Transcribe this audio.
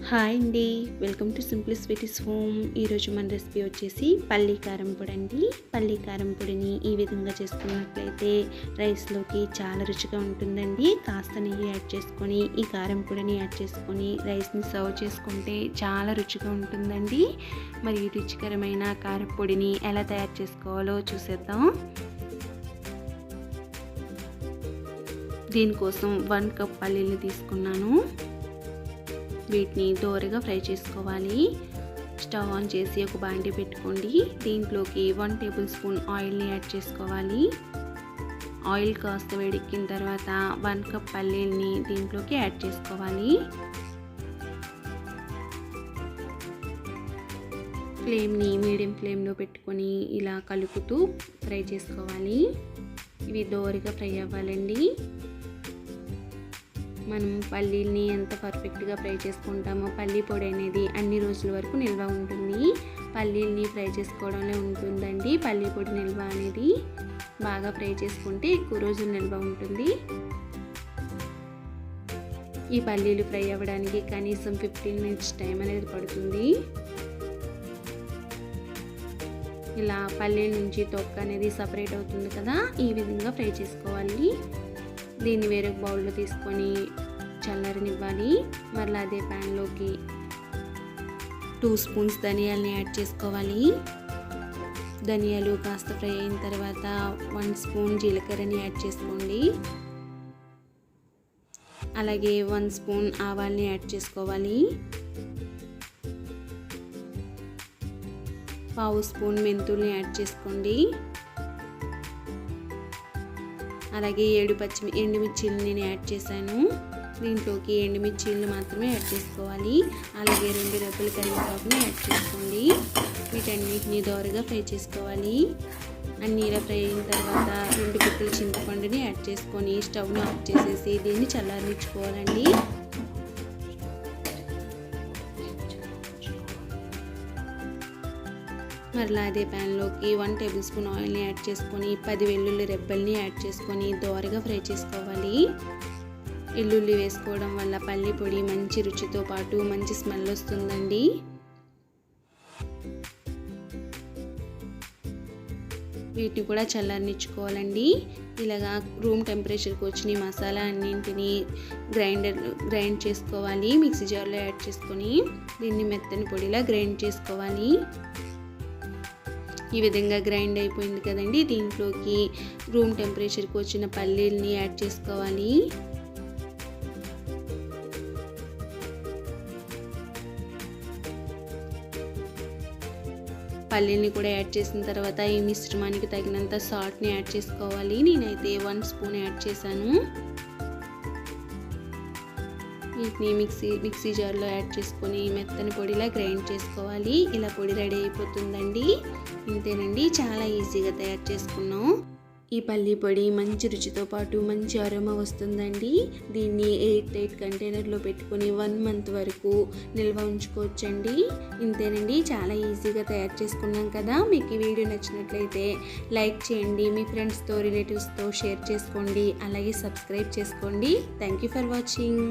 Hi అండి, welcome to simple sweeties home. ఈరోజు మన రెసిపీ వచ్చేసి పల్లి కారం పొడి అండి. పల్లి కారం పొడిని ఈ విధంగా చేసుకున్నట్లయితే రైస్లోకి చాలా రుచిగా ఉంటుందండి. కాస్త నెయ్యి యాడ్ చేసుకొని ఈ కారం పొడిని యాడ్ చేసుకొని రైస్ని సర్వ్ చేసుకుంటే చాలా రుచిగా ఉంటుందండి. మరి ఈ రుచికరమైన కారం పొడిని ఎలా తయారు చేసుకోవాలో చూసేద్దాం. దీనికోసం 1 కప్ పల్లీలు తీసుకున్నాను. వీటిని దోరగా ఫ్రై చేసుకోవాలి. స్టవ్ ఆన్ చేసి ఒక బాండీ పెట్టుకోండి. దీంట్లోకి 1 టేబుల్ స్పూన్ ఆయిల్ని యాడ్ చేసుకోవాలి. ఆయిల్ కాస్త వేడెక్కిన తర్వాత 1 కప్ పల్లీల్ని దీంట్లోకి యాడ్ చేసుకోవాలి. ఫ్లేమ్ని మీడియం ఫ్లేమ్లో పెట్టుకొని ఇలా కలుపుతూ ఫ్రై చేసుకోవాలి. ఇవి దోరగా ఫ్రై అవ్వాలండి. మనం పల్లీల్ని ఎంత పర్ఫెక్ట్గా ఫ్రై చేసుకుంటామో పల్లీ పొడి అనేది అన్ని రోజుల వరకు నిల్వ ఉంటుంది. పల్లీల్ని ఫ్రై చేసుకోవడంలో ఉంటుందండి పల్లీ పొడి నిల్వ అనేది. బాగా ఫ్రై చేసుకుంటే ఎక్కువ రోజులు నిల్వ ఉంటుంది. ఈ పల్లీలు ఫ్రై అవ్వడానికి కనీసం 15 మినిట్స్ టైం అనేది పడుతుంది. ఇలా పల్లీల నుంచి తొక్క అనేది సపరేట్ అవుతుంది కదా, ఈ విధంగా ఫ్రై చేసుకోవాలి. దీన్ని వేరే బౌల్లో తీసుకొని చల్లారనివ్వాలి. మరలా అదే ప్యాన్లోకి 2 స్పూన్స్ ధనియాలని యాడ్ చేసుకోవాలి. ధనియాలు కాస్త ఫ్రై అయిన తర్వాత 1 స్పూన్ జీలకర్రని యాడ్ చేసుకోండి. అలాగే 1 స్పూన్ ఆవాల్ని యాడ్ చేసుకోవాలి. 1/2 స్పూన్ మెంతుల్ని యాడ్ చేసుకోండి. అలాగే 7 ఎండుమిర్చీలు నేను యాడ్ చేశాను. దీంట్లోకి ఎండుమిర్చీలు మాత్రమే యాడ్ చేసుకోవాలి. అలాగే 2 రెబ్బల కరివేపాకుని యాడ్ చేసుకోండి. వీటన్నిటిని దోరగా ఫ్రై చేసుకోవాలి. అన్నీ ఇలా ఫ్రై అయిన తర్వాత 2 గుక్కల చింతపండుని యాడ్ చేసుకొని స్టవ్ను ఆఫ్ చేసేసి దీన్ని చల్లారించుకోవాలండి. మరలా అదే ప్యాన్లోకి 1 టేబుల్ స్పూన్ ఆయిల్ని యాడ్ చేసుకొని 10 వెల్లుల్లి రెబ్బల్ని యాడ్ చేసుకొని దోరగా ఫ్రై చేసుకోవాలి. వెల్లుల్లి వేసుకోవడం వల్ల పల్లి పొడి మంచి రుచితో పాటు మంచి స్మెల్ వస్తుందండి. వీటిని కూడా చల్లారనిచ్చుకోవాలండి. ఇలాగా రూమ్ టెంపరేచర్కి వచ్చిన మసాలా అన్నింటినీ గ్రైండ్ చేసుకోవాలి. మిక్సీ జార్లో యాడ్ చేసుకొని దీన్ని మెత్తని పొడిలా గ్రైండ్ చేసుకోవాలి. ఈ విధంగా గ్రైండ్ అయిపోయింది కదండి. దీంట్లోకి రూమ్ టెంపరేచర్కి వచ్చిన పల్లీల్ని యాడ్ చేసుకోవాలి. పల్లీల్ని కూడా యాడ్ చేసిన తర్వాత ఈ మిశ్రమానికి తగినంత సాల్ట్ని యాడ్ చేసుకోవాలి. నేనైతే 1 స్పూన్ యాడ్ చేశాను. వీటిని మిక్సీ జార్లో యాడ్ చేసుకొని మెత్తని పొడిలా గ్రైండ్ చేసుకోవాలి. ఇలా పొడి రెడీ అయిపోతుందండి. ఇంతేనండి, చాలా ఈజీగా తయారు చేసుకున్నాం. ఈ పల్లి పొడి మంచి రుచితో పాటు మంచి అరోమా వస్తుందండి. దీన్ని 8 కంటైనర్లో పెట్టుకొని 1 మంత్ వరకు నిల్వ ఉంచుకోవచ్చండి. ఇంతేనండి, చాలా ఈజీగా తయారు చేసుకున్నాం కదా. మీకు ఈ వీడియో నచ్చినట్లయితే లైక్ చేయండి, మీ ఫ్రెండ్స్తో రిలేటివ్స్తో షేర్ చేసుకోండి, అలాగే సబ్స్క్రైబ్ చేసుకోండి. Thank you for watching.